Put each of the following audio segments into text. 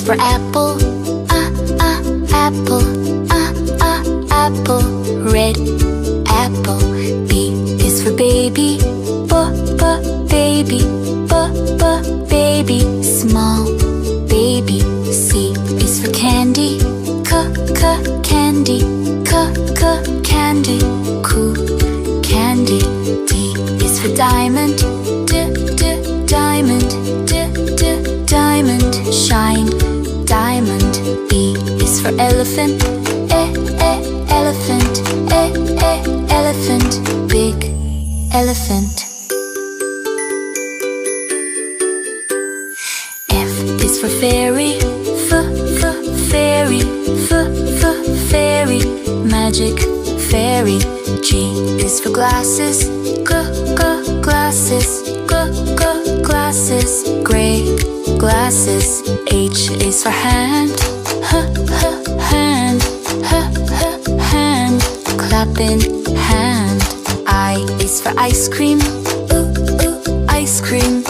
is for apple, apple, apple. Red apple. B is for baby, baby, baby. Small baby. C is for candy, candy, candy. Cool candy. D is for diamond, diamond, diamond. Shine diamond. E is for elephant, elephant, elephant. Big elephant. F is for fairy, fairy, fairy. Magic fairy. G is for glasses, glasses, glasses. Gray glasses. H is for hand, hand, hand. Clapping hand. I is for ice cream, ice cream,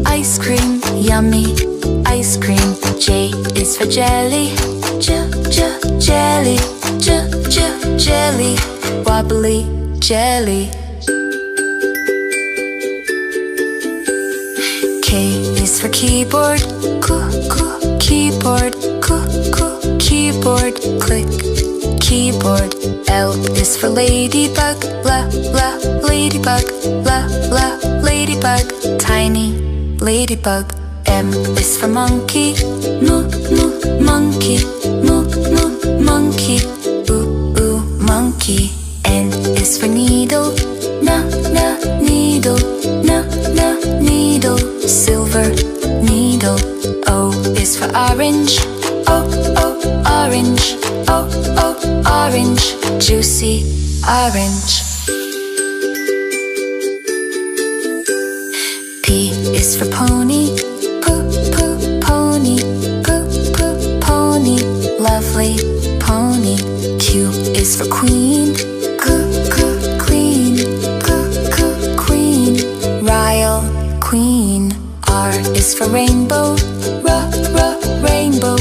ice cream. Yummy ice cream. J is for jelly, jelly, jelly. Wobbly jelly. K is for keyboard, keyboard, keyboard. Click keyboard. L is for ladybug, ladybug, ladybug. Tiny ladybug. M is for monkey, monkey, monkey. Monkey. N is for needle, needle, needle. Silver needle. O is for orange, orange, orange. Juicy orange. P is for pony, pony, pony. Lovely pony. Q is for queen, queen, queen. Royal queen. R is for rainbow, rainbow,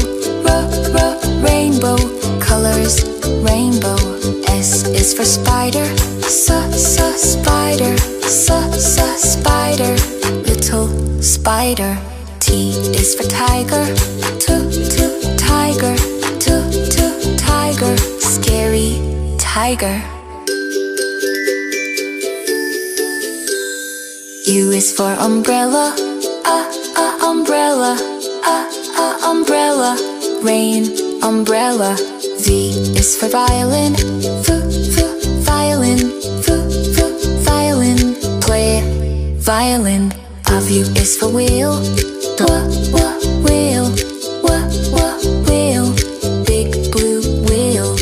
rainbow. Colors rainbow. S is for spider, spider, spider. Little spider. T is for tiger, tiger, tiger. Scary tiger. U is for umbrella, umbrella, umbrella. Rain umbrella. V is for violin, violin, violin. Play violin. W is for wheel, wheel, wheel. Big blue wheel.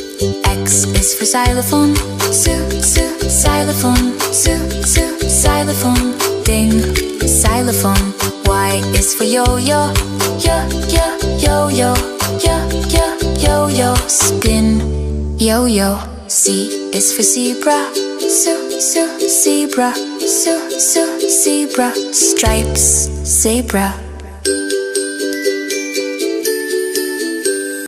X is for xylophone, xylophone, xylophone. Ding, xylophone. Y is for yo-yo, yo-yo, yo-yo. Spin, yo-yo. C is for zebra, zebra, zebra. Stripes, zebra.